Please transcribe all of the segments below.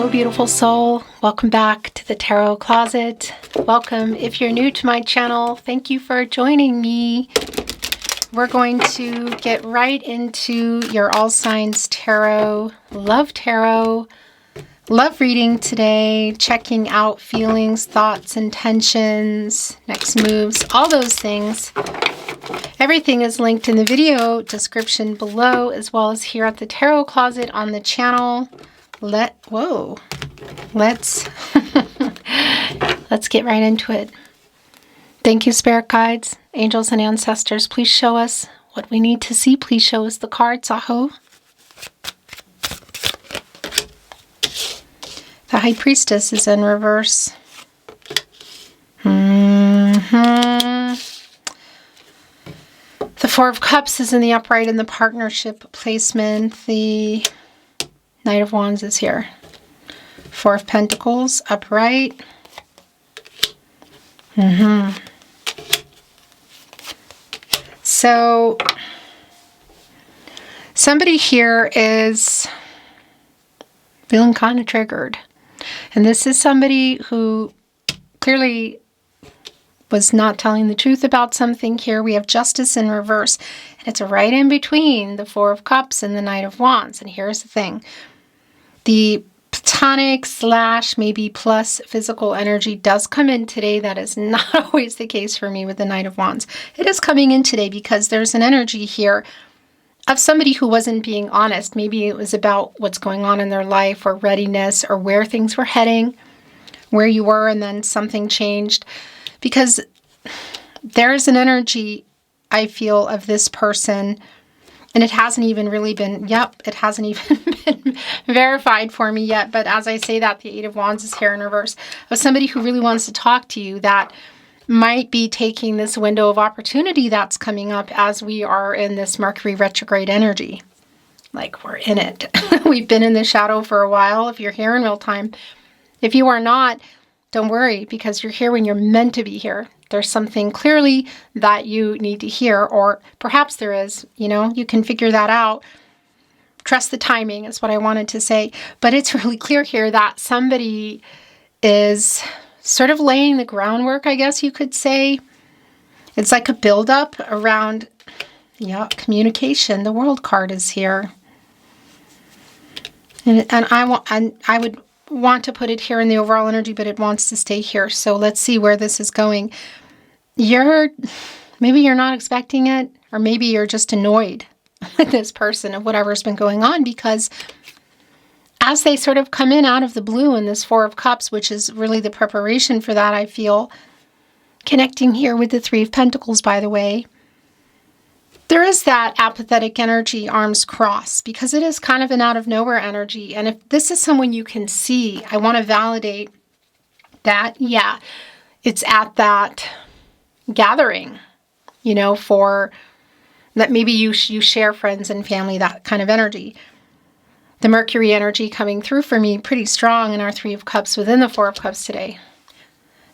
Hello, beautiful soul. Welcome back to the Tarot Closet. Welcome. If you're new to my channel, thank you for joining me. We're going to get right into your All Signs Tarot, Love reading today, checking out feelings, thoughts, intentions, next moves, all those things. Everything is linked in the video description below, as well as here at the Tarot Closet on the channel. Let's let's get right into it. Thank you, spirit guides, angels, and ancestors. Please show us what we need to see. Please show us the cards. Aho. The High Priestess is in reverse. The Four of Cups is in the upright in the partnership placement. The Knight of Wands is here. Four of Pentacles, upright. So, somebody here is feeling kind of triggered. And this is somebody who clearly was not telling the truth about something here. We have Justice in reverse. And it's right in between the Four of Cups and the Knight of Wands. And here's the thing. The platonic / maybe plus physical energy does come in today. That is not always the case for me with the Knight of Wands. It is coming in today because there's an energy here of somebody who wasn't being honest. Maybe it was about what's going on in their life or readiness or where things were heading, where you were, and then something changed. Because there is an energy, I feel, of this person, and it hasn't even really been, it hasn't even been verified for me yet. But as I say that, the Eight of Wands is here in reverse, of somebody who really wants to talk to you, that might be taking this window of opportunity that's coming up as we are in this Mercury retrograde energy. Like, we're in it. We've been in the shadow for a while, if you're here in real time. If you are not, don't worry, because you're here when you're meant to be here. There's something clearly that you need to hear, or perhaps there is, you can figure that out. Trust the timing is what I wanted to say. But it's really clear here that somebody is sort of laying the groundwork, I guess you could say. It's like a buildup around, communication. The World card is here. And I would want to put it here in the overall energy, but it wants to stay here. So let's see where this is going. Maybe you're not expecting it, or maybe you're just annoyed with this person of whatever's been going on, because as they sort of come in out of the blue in this Four of Cups, which is really the preparation for that, I feel, connecting here with the Three of Pentacles, by the way, there is that apathetic energy, arms crossed, because it is kind of an out of nowhere energy. And if this is someone you can see, I want to validate that, it's at that gathering, for that maybe you share friends and family, that kind of energy. The Mercury energy coming through for me pretty strong in our Three of Cups within the Four of Cups today.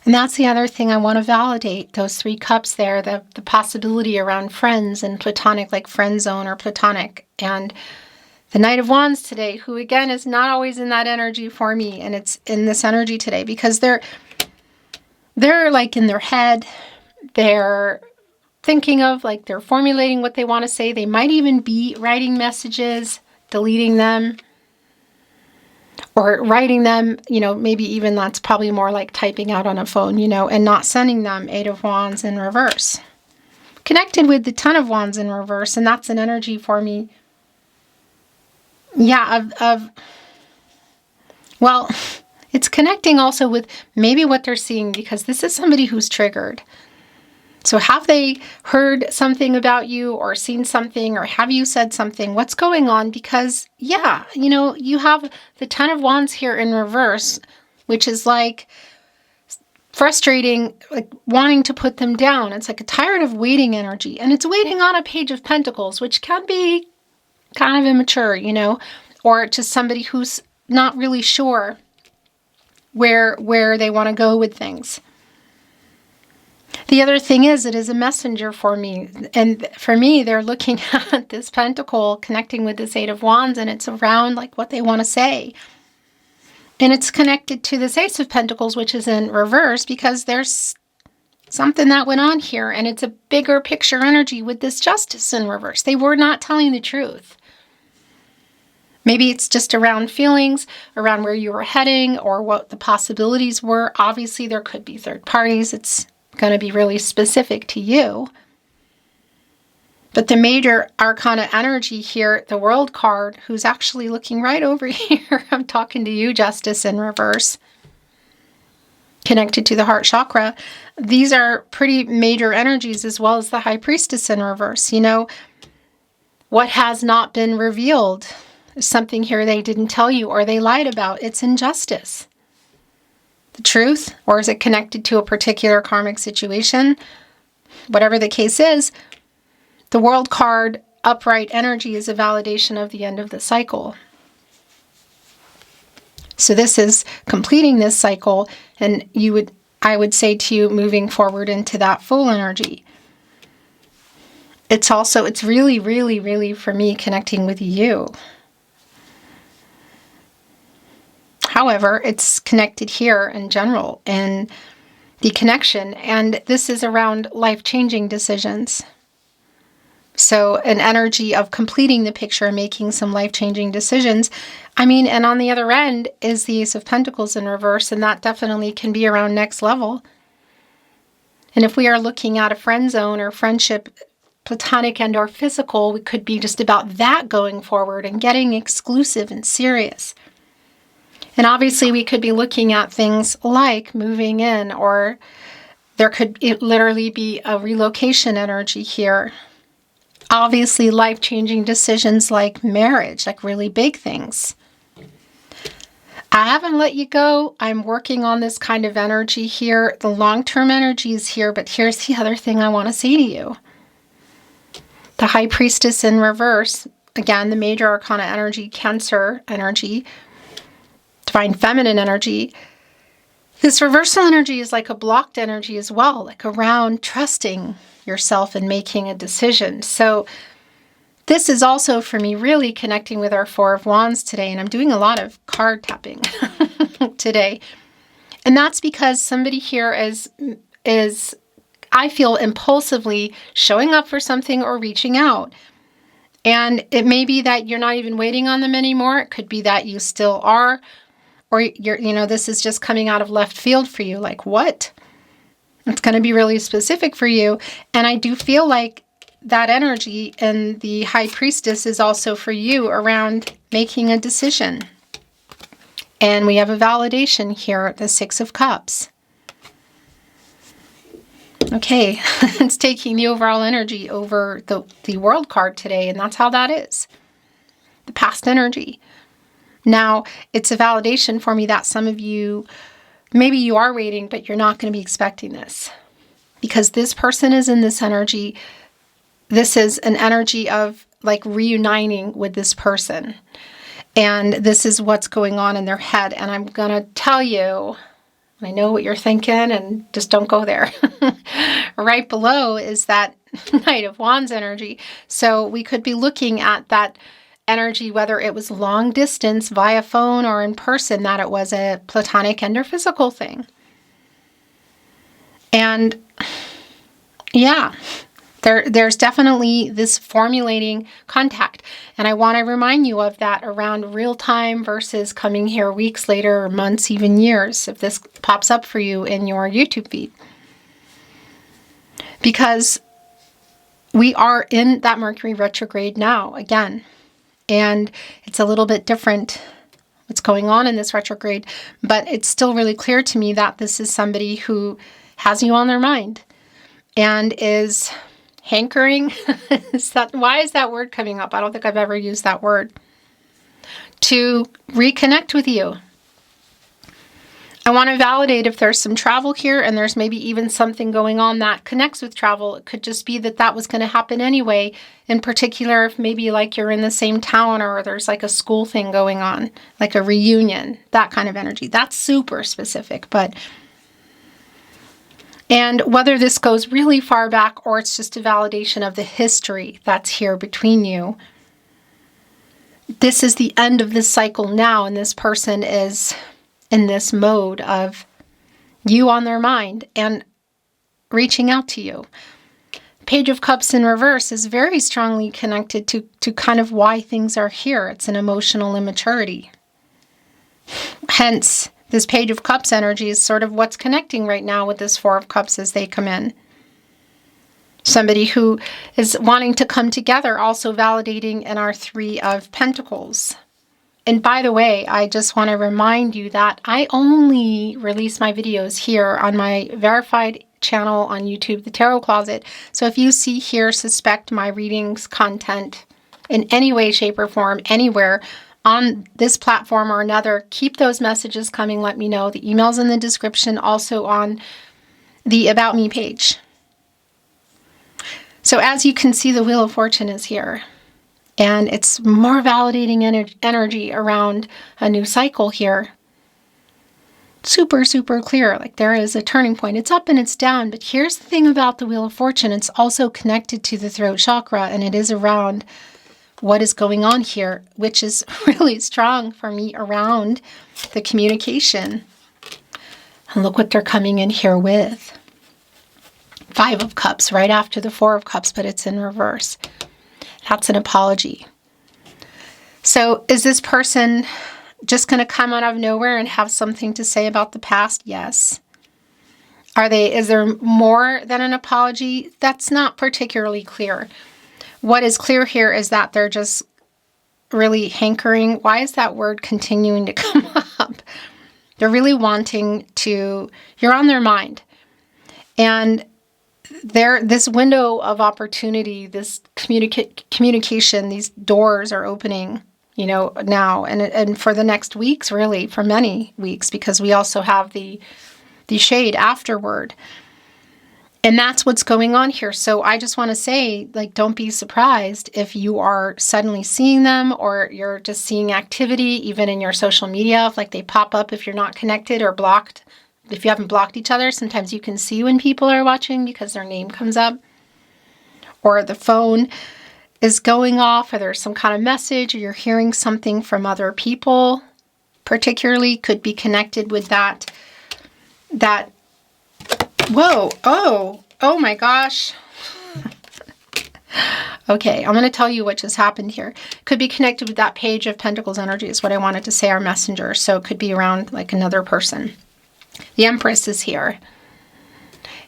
And that's the other thing I want to validate, those three cups there, the possibility around friends and platonic, like friend zone or platonic. And the Knight of Wands today, who again is not always in that energy for me, and it's in this energy today because they're like in their head, they're thinking of, like, they're formulating what they want to say. They might even be writing messages, deleting them, or writing them, maybe even that's probably more like typing out on a phone, and not sending them. Eight of Wands in reverse. Connected with the Ten of Wands in reverse, and that's an energy for me. Well, it's connecting also with maybe what they're seeing, because this is somebody who's triggered. So have they heard something about you or seen something, or have you said something? What's going on? Because, you have the Ten of Wands here in reverse, which is like frustrating, like wanting to put them down. It's like a tired of waiting energy. And it's waiting on a Page of Pentacles, which can be kind of immature, or just somebody who's not really sure where they want to go with things. The other thing is, it is a messenger for me. And for me, they're looking at this pentacle connecting with this Eight of Wands, and it's around like what they want to say. And it's connected to this Ace of Pentacles, which is in reverse, because there's something that went on here, and it's a bigger picture energy with this Justice in reverse. They were not telling the truth. Maybe it's just around feelings, around where you were heading, or what the possibilities were. Obviously, there could be third parties. It's going to be really specific to you. But the major arcana energy here, the World card, who's actually looking right over here. I'm talking to you, Justice in reverse. Connected to the heart chakra. These are pretty major energies, as well as the High Priestess in reverse. You know, what has not been revealed. Something here they didn't tell you or they lied about. It's injustice. The truth, or is it connected to a particular karmic situation? Whatever the case is, the World card, upright energy, is a validation of the end of the cycle. So this is completing this cycle, and I would say to you, moving forward into that full energy. It's really, really, really, for me, connecting with you. However, it's connected here in general, and the connection, and this is around life-changing decisions. So an energy of completing the picture and making some life-changing decisions. I mean, and on the other end is the Ace of Pentacles in reverse, and that definitely can be around next level. And if we are looking at a friend zone or friendship, platonic and or physical, we could be just about that going forward and getting exclusive and serious. And obviously we could be looking at things like moving in, or there could literally be a relocation energy here. Obviously, life-changing decisions like marriage, like really big things. I haven't let you go. I'm working on this kind of energy here. The long-term energy is here, but here's the other thing I want to say to you. The High Priestess in reverse, again, the major arcana energy, Cancer energy, Divine Feminine energy. This reversal energy is like a blocked energy as well, like around trusting yourself and making a decision. So this is also, for me, really connecting with our Four of Wands today, and I'm doing a lot of card tapping today. And that's because somebody here is, I feel, impulsively showing up for something or reaching out. And it may be that you're not even waiting on them anymore. It could be that you still are, or this is just coming out of left field for you. Like, what? It's going to be really specific for you. And I do feel like that energy and the High Priestess is also for you around making a decision. And we have a validation here, the Six of Cups. Okay, it's taking the overall energy over the World card today, and that's how that is. The past energy. Now, it's a validation for me that some of you, maybe you are waiting, but you're not going to be expecting this. Because this person is in this energy. This is an energy of like reuniting with this person. And this is what's going on in their head. And I'm going to tell you, I know what you're thinking, and just don't go there. Right below is that Knight of Wands energy. So we could be looking at that energy, whether it was long distance via phone or in person, that it was a platonic and or physical thing. And yeah, there's definitely this formulating contact. And I want to remind you of that around real time versus coming here weeks later or months, even years, if this pops up for you in your YouTube feed. Because we are in that Mercury retrograde now, again. And it's a little bit different what's going on in this retrograde, but it's still really clear to me that this is somebody who has you on their mind and is hankering. Why is that word coming up? I don't think I've ever used that word. To reconnect with you. I want to validate if there's some travel here, and there's maybe even something going on that connects with travel. It could just be that was going to happen anyway. In particular, if maybe like you're in the same town, or there's like a school thing going on, like a reunion, that kind of energy. That's super specific, and whether this goes really far back or it's just a validation of the history that's here between you, this is the end of this cycle now, and this person is in this mode of you on their mind and reaching out to you. Page of Cups in reverse is very strongly connected to kind of why things are here. It's an emotional immaturity. Hence, this Page of Cups energy is sort of what's connecting right now with this Four of Cups as they come in. Somebody who is wanting to come together, also validating in our Three of Pentacles. And by the way, I just want to remind you that I only release my videos here on my verified channel on YouTube, The Tarot Closet. So if you see here, suspect my readings content in any way, shape, or form, anywhere on this platform or another, keep those messages coming. Let me know. The email's in the description, also on the About Me page. So as you can see, the Wheel of Fortune is here. And it's more validating energy around a new cycle here. Super, super clear. Like there is a turning point. It's up and it's down. But here's the thing about the Wheel of Fortune. It's also connected to the throat chakra. And it is around what is going on here, which is really strong for me around the communication. And look what they're coming in here with. Five of Cups right after the Four of Cups, but it's in reverse. That's an apology. So is this person just going to come out of nowhere and have something to say about the past? Yes. Is there more than an apology? That's not particularly clear. What is clear here is that they're just really hankering. Why is that word continuing to come up? They're really wanting to, you're on their mind. And this window of opportunity, this communication, these doors are opening, now and for the next weeks, really, for many weeks, because we also have the shade afterward. And that's what's going on here. So I just want to say, don't be surprised if you are suddenly seeing them, or you're just seeing activity, even in your social media, if they pop up if you're not connected or blocked. If you haven't blocked each other, sometimes you can see when people are watching because their name comes up. Or the phone is going off, or there's some kind of message, or you're hearing something from other people, particularly could be connected with that. Whoa, oh my gosh. Okay, I'm going to tell you what just happened here. Could be connected with that Page of Pentacles energy is what I wanted to say, our messenger. So it could be around another person. The Empress is here.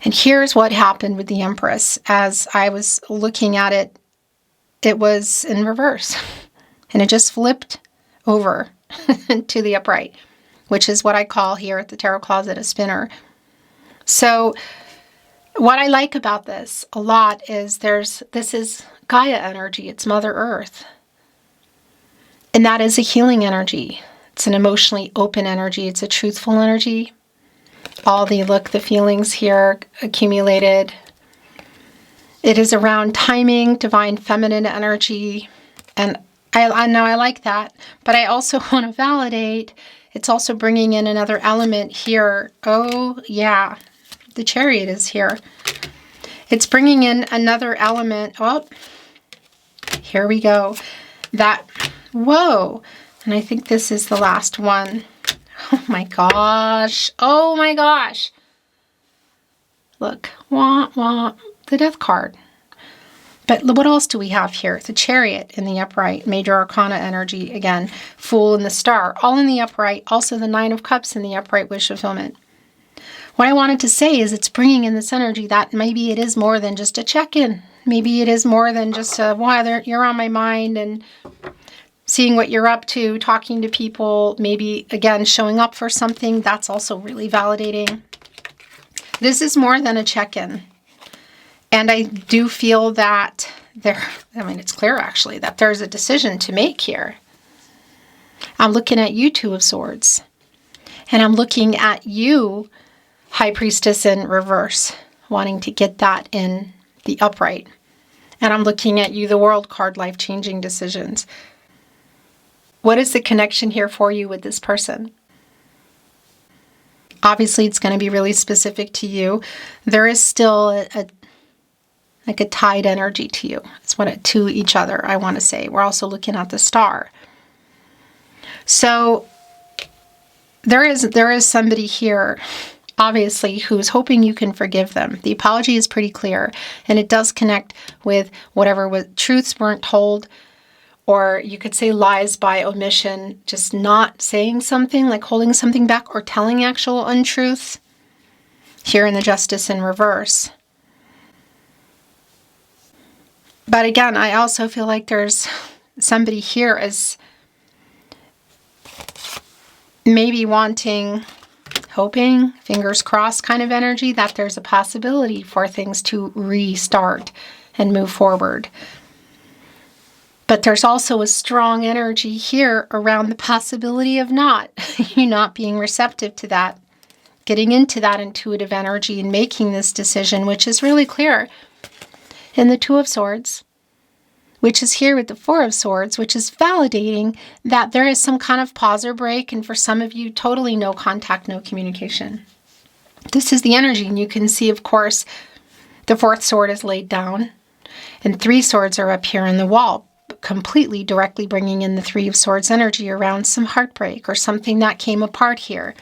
And here's what happened with the Empress. As I was looking at it, it was in reverse. And it just flipped over to the upright, which is what I call here at the Tarot Closet a spinner. So what I like about this a lot is this is Gaia energy. It's Mother Earth. And that is a healing energy. It's an emotionally open energy. It's a truthful energy. All the feelings here accumulated. It is around timing, divine feminine energy. And I know I like that. But I also want to validate, it's also bringing in another element here. Oh, yeah. The Chariot is here. It's bringing in another element. Oh, here we go. Whoa. And I think this is the last one. Oh my gosh. Oh my gosh. Look. Wah, wah. The Death card. But what else do we have here? The Chariot in the upright. Major Arcana energy. Again, Fool and the Star. All in the upright. Also the Nine of Cups in the upright wish fulfillment. What I wanted to say is it's bringing in this energy that maybe it is more than just a check-in. Maybe it is more than just you're on my mind and seeing what you're up to, talking to people, maybe, again, showing up for something. That's also really validating. This is more than a check-in. And I do feel that it's clear, actually, that there's a decision to make here. I'm looking at you, Two of Swords. And I'm looking at you, High Priestess in reverse, wanting to get that in the upright. And I'm looking at you, the World card, life-changing decisions. What is the connection here for you with this person? Obviously, it's going to be really specific to you. There is still a tied energy to you. It's to each other, I want to say. We're also looking at the Star. So there is somebody here, obviously, who's hoping you can forgive them. The apology is pretty clear, and it does connect with whatever truths weren't told, or you could say lies by omission, just not saying something, like holding something back, or telling actual untruth. Here in the Justice in reverse. But again, I also feel like there's somebody here as maybe wanting, hoping, fingers crossed kind of energy, that there's a possibility for things to restart and move forward. But there's also a strong energy here around the possibility of you not being receptive to that, getting into that intuitive energy and making this decision, which is really clear in the Two of Swords, which is here with the Four of Swords, which is validating that there is some kind of pause or break, and for some of you, totally no contact, no communication. This is the energy, and you can see, of course, the fourth sword is laid down, and three swords are up here in the wall, completely directly bringing in the Three of Swords energy around some heartbreak or something that came apart here.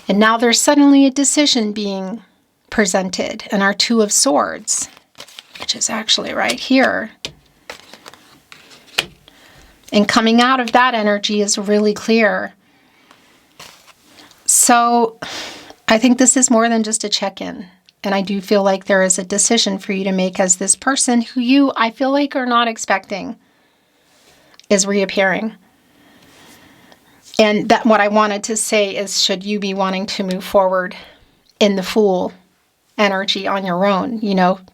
And now there's suddenly a decision being presented, and our Two of Swords, which is actually right here. And coming out of that energy is really clear. So I think this is more than just a check-in. And I do feel like there is a decision for you to make as this person who I feel like, are not expecting is reappearing. And that what I wanted to say is, should you be wanting to move forward in the Fool energy on your own,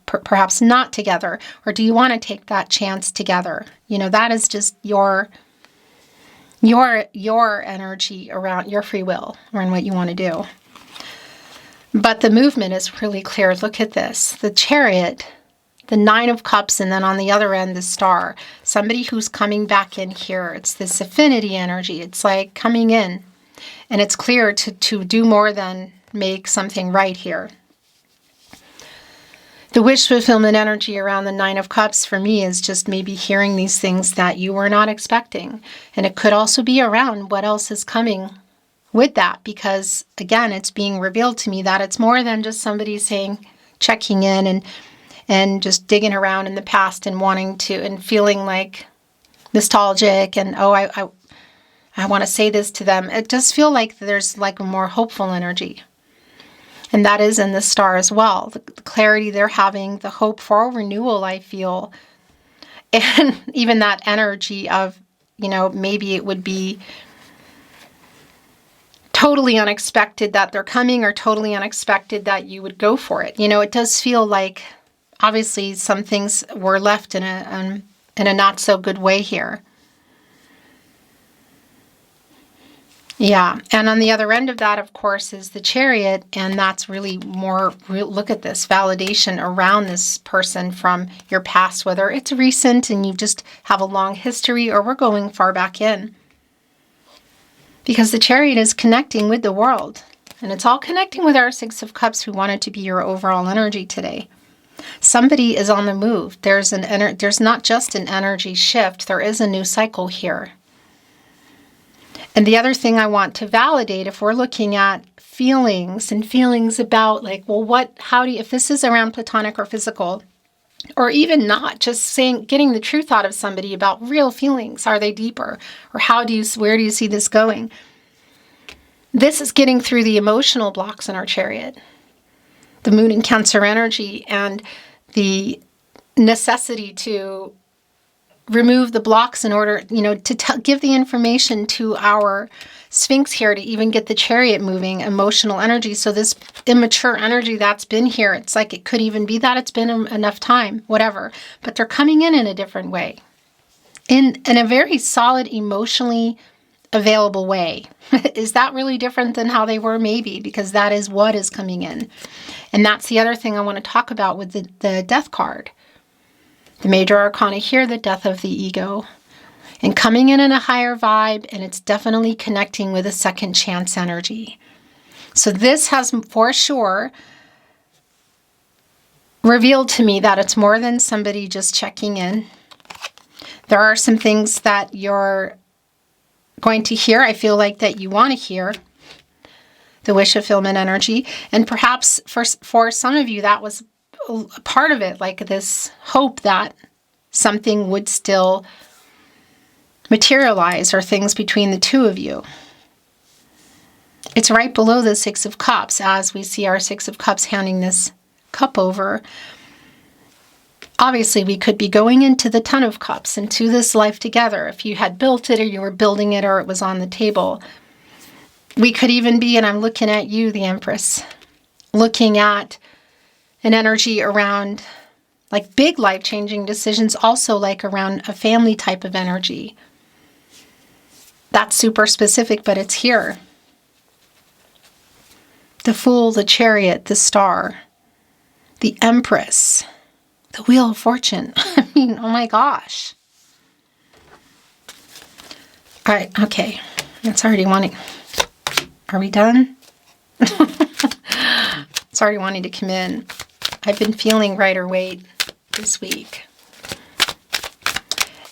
perhaps not together, or do you want to take that chance together? That is just your energy around your free will, around what you want to do. But the movement is really clear. Look at this. The Chariot, the Nine of Cups, and then on the other end, the Star. Somebody who's coming back in here. It's this affinity energy. It's like coming in. And it's clear to do more than make something right here. The wish fulfillment energy around the Nine of Cups for me is just maybe hearing these things that you were not expecting. And it could also be around what else is coming with that, because again, it's being revealed to me that it's more than just somebody saying, checking in and just digging around in the past and wanting to, and feeling like nostalgic and, I want to say this to them. It does feel like there's like a more hopeful energy. And that is in the Star as well. The clarity they're having, the hope for renewal, I feel. And even that energy of, maybe it would be totally unexpected that they're coming, or totally unexpected that you would go for it. It does feel like, obviously, some things were left in a not so good way here. Yeah, and on the other end of that, of course, is the Chariot, and that's really more, look at this, validation around this person from your past, whether it's recent and you just have a long history, or we're going far back in. Because the Chariot is connecting with the world, and it's all connecting with our Six of Cups, who wanted to be your overall energy today. Somebody is on the move. There's not just an energy shift, there is a new cycle here. And the other thing I want to validate, if we're looking at feelings and feelings about like, well, if this is around platonic or physical, or even not, just getting the truth out of somebody about real feelings, are they deeper? Or where do you see this going? This is getting through the emotional blocks in our Chariot. The Moon in Cancer energy and the necessity to remove the blocks in order, to give the information to our Sphinx here to even get the Chariot moving, emotional energy. So this immature energy that's been here, it's like it could even be that it's been enough time, whatever. But they're coming in a different way, in a very solid, emotionally available way. Is that really different than how they were? Maybe, because that is what is coming in. And that's the other thing I want to talk about with the Death card. The major arcana here, the death of the ego, and coming in a higher vibe, and it's definitely connecting with a second chance energy. So this has for sure revealed to me that it's more than somebody just checking in. There are some things that you're going to hear. I feel like that you want to hear the wish fulfillment energy. And perhaps for some of you, that was a part of it, like this hope that something would still materialize, or things between the two of you. It's right below the Six of Cups, as we see our Six of Cups handing this cup over. Obviously, we could be going into the Ten of Cups, into this life together. If you had built it, or you were building it, or it was on the table. We could even be, and I'm looking at you, the Empress, looking at an energy around like big life-changing decisions, also like around a family type of energy. That's super specific, but it's here. The Fool, the Chariot, the Star, the Empress, the Wheel of Fortune. I mean, oh my gosh. All right, okay. It's already wanting... Are we done? It's already wanting to come in. I've been feeling Rider Waite this week.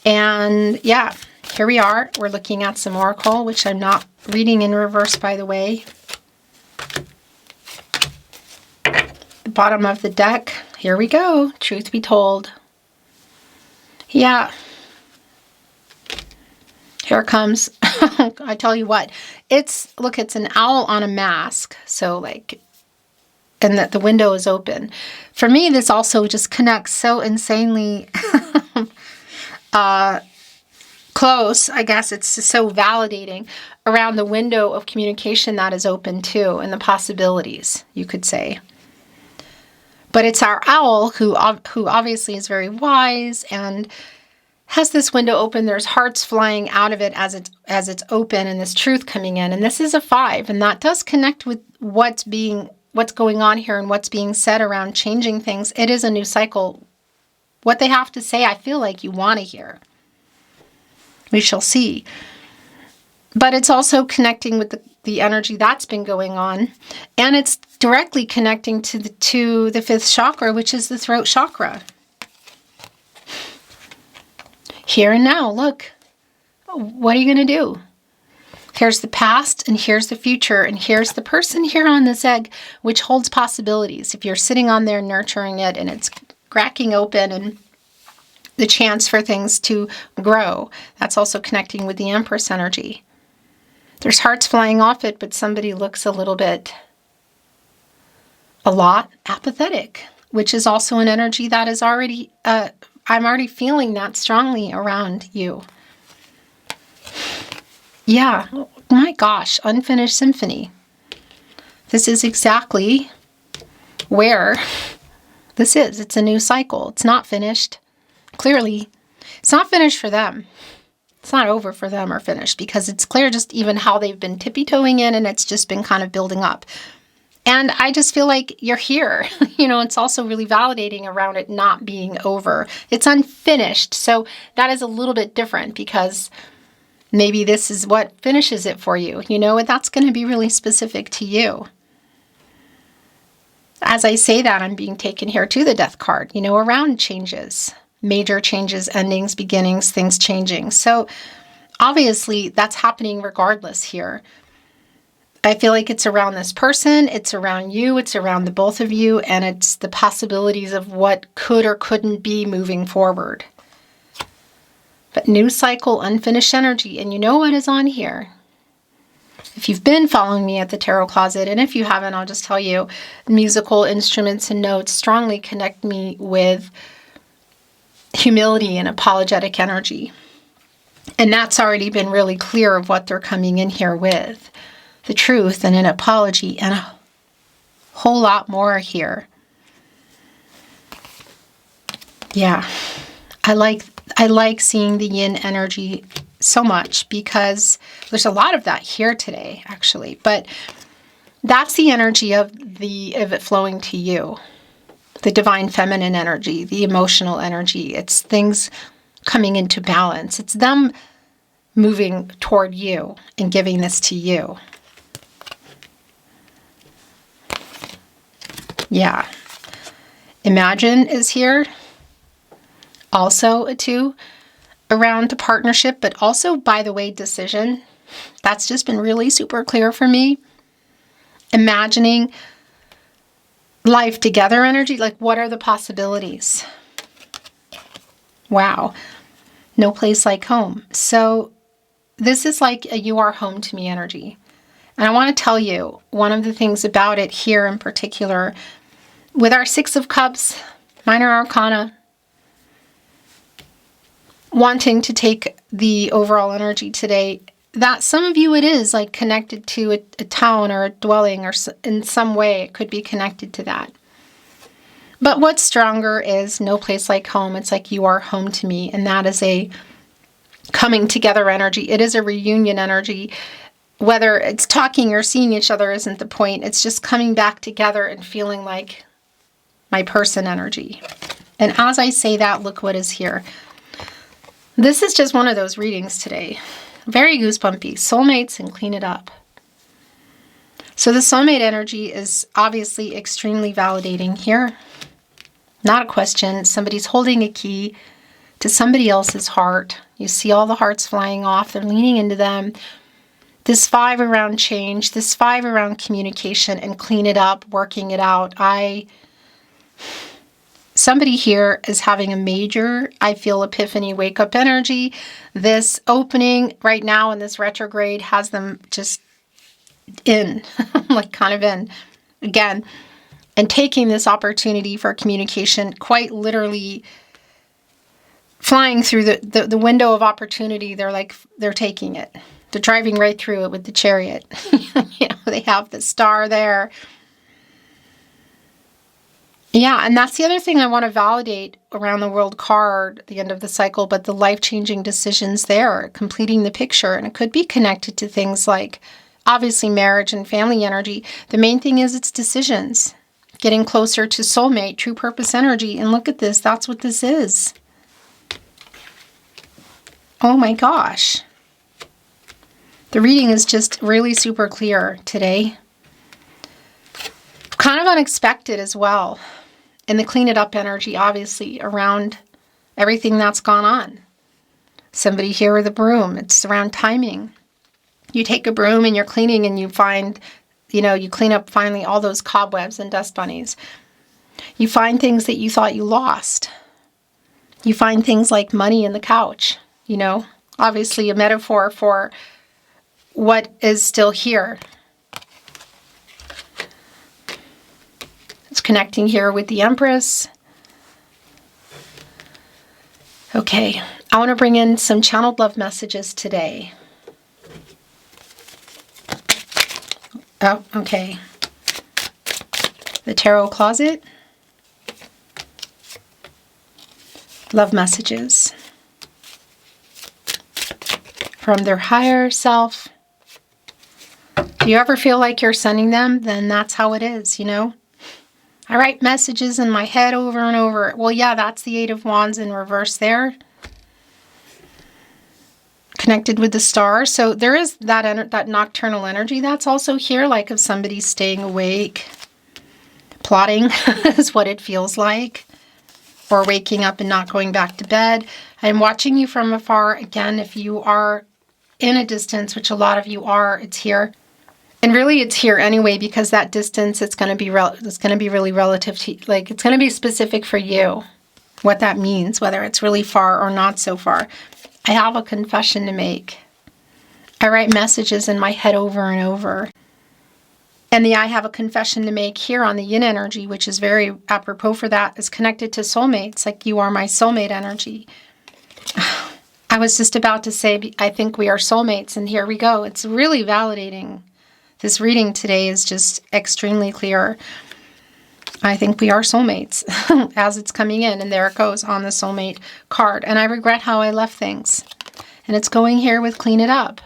And yeah, here we are. We're looking at some Oracle, which I'm not reading in reverse, by the way. The bottom of the deck. Here we go. Truth be told. Yeah. Here it comes. I tell you what. It's an owl on a mask. So like, and that the window is open. For me, this also just connects so insanely close. I guess it's just so validating around the window of communication that is open too, and the possibilities, you could say. But it's our owl who obviously is very wise and has this window open. There's hearts flying out of it as it's open, and this truth coming in. And this is a 5, and that does connect with what's going on here and what's being said around changing things. It is a new cycle. What they have to say, I feel like you want to hear. We shall see. But it's also connecting with the energy that's been going on. And it's directly connecting to the 5th chakra, which is the throat chakra. Here and now, look. What are you going to do? Here's the past, and here's the future, and here's the person here on this egg, which holds possibilities. If you're sitting on there nurturing it, and it's cracking open, and the chance for things to grow, that's also connecting with the Empress energy. There's hearts flying off it, but somebody looks a lot apathetic, which is also an energy that is already, I'm already feeling that strongly around you. Yeah, my gosh, unfinished symphony. This is exactly where this is. It's a new cycle. It's not finished. Clearly, it's not finished for them. It's not over for them or finished, because it's clear just even how they've been tippy-toeing in, and it's just been kind of building up. And I just feel like you're here. It's also really validating around it not being over. It's unfinished. So that is a little bit different, because maybe this is what finishes it for you, and that's going to be really specific to you. As I say that, I'm being taken here to the Death card, around changes, major changes, endings, beginnings, things changing. So obviously that's happening regardless here. I feel like it's around this person, it's around you, it's around the both of you, and it's the possibilities of what could or couldn't be moving forward. But new cycle, unfinished energy, and you know what is on here. If you've been following me at the Tarot Closet, and if you haven't, I'll just tell you, musical instruments and notes strongly connect me with humility and apologetic energy. And that's already been really clear of what they're coming in here with. The truth and an apology and a whole lot more here. Yeah, I like seeing the yin energy so much, because there's a lot of that here today, actually. But that's the energy of it flowing to you. The divine feminine energy, the emotional energy. It's things coming into balance. It's them moving toward you and giving this to you. Yeah. Imagine is here. Also a 2 around a partnership, but also, by the way, decision. That's just been really super clear for me. Imagining life together energy, like what are the possibilities? Wow. No place like home. So this is like a you are home to me energy. And I want to tell you one of the things about it here in particular, with our Six of Cups, Minor Arcana, wanting to take the overall energy today, that some of you it is like connected to a town or a dwelling, or in some way it could be connected to that. But what's stronger is no place like home. It's like you are home to me. And that is a coming together energy. It is a reunion energy. Whether it's talking or seeing each other isn't the point. It's just coming back together and feeling like my person energy. And as I say that, look what is here. This is just one of those readings today. Very goosebumpy. Soulmates and clean it up. So the soulmate energy is obviously extremely validating here. Not a question. Somebody's holding a key to somebody else's heart. You see all the hearts flying off. They're leaning into them. This 5 around change, this 5 around communication and clean it up, working it out. Somebody here is having a major, I feel, epiphany, wake up energy. This opening right now in this retrograde has them just in, like kind of in again, and taking this opportunity for communication, quite literally flying through the window of opportunity. They're taking it. They're driving right through it with the chariot. They have the star there. Yeah, and that's the other thing I want to validate around the world card, the end of the cycle, but the life-changing decisions there, completing the picture. And it could be connected to things like, obviously, marriage and family energy. The main thing is it's decisions. Getting closer to soulmate, true purpose energy. And look at this. That's what this is. Oh my gosh. The reading is just really super clear today. Kind of unexpected as well. And the clean it up energy, obviously, around everything that's gone on. Somebody here with a broom. It's around timing. You take a broom and you're cleaning and you find, you clean up finally all those cobwebs and dust bunnies. You find things that you thought you lost. You find things like money in the couch, obviously a metaphor for what is still here. It's connecting here with the Empress. Okay, I want to bring in some channeled love messages today. Oh, okay. The Tarot Closet. Love messages from their higher self. Do you ever feel like you're sending them? Then that's how it is, I write messages in my head over and over. Well, yeah, that's the 8 of Wands in reverse there. Connected with the star. So there is that nocturnal energy that's also here, like of somebody staying awake, plotting is what it feels like, or waking up and not going back to bed. I'm watching you from afar. Again, if you are in a distance, which a lot of you are, it's here. And really it's here anyway, because that distance, it's going to be really relative to, it's going to be specific for you, what that means, whether it's really far or not so far. I have a confession to make. I write messages in my head over and over. And the I have a confession to make here on the yin energy, which is very apropos for that, is connected to soulmates, like you are my soulmate energy. I was just about to say, I think we are soulmates, and here we go. It's really validating. This reading today is just extremely clear. I think we are soulmates as it's coming in, and there it goes on the soulmate card. And I regret how I left things. And it's going here with clean it up.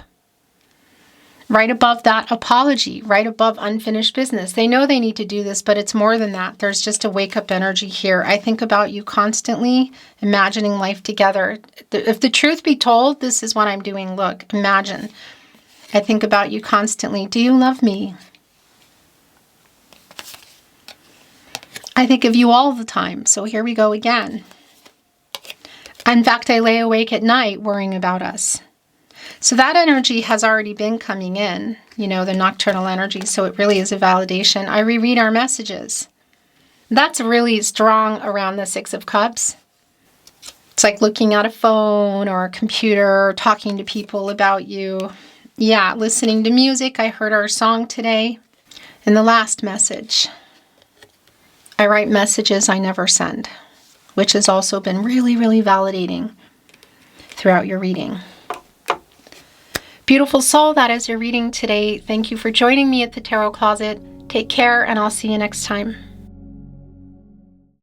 Right above that, apology. Right above unfinished business. They know they need to do this, but it's more than that. There's just a wake-up energy here. I think about you constantly, imagining life together. If the truth be told, this is what I'm doing. Look, imagine. I think about you constantly. Do you love me? I think of you all the time. So here we go again. In fact, I lay awake at night worrying about us. So that energy has already been coming in, you know, the nocturnal energy. So it really is a validation. I reread our messages. That's really strong around the Six of Cups. It's like looking at a phone or a computer, talking to people about you. Yeah, listening to music. I heard our song today. And the last message. I write messages I never send, which has also been really, really validating throughout your reading. Beautiful soul, that is your reading today. Thank you for joining me at the Tarot Closet. Take care, and I'll see you next time.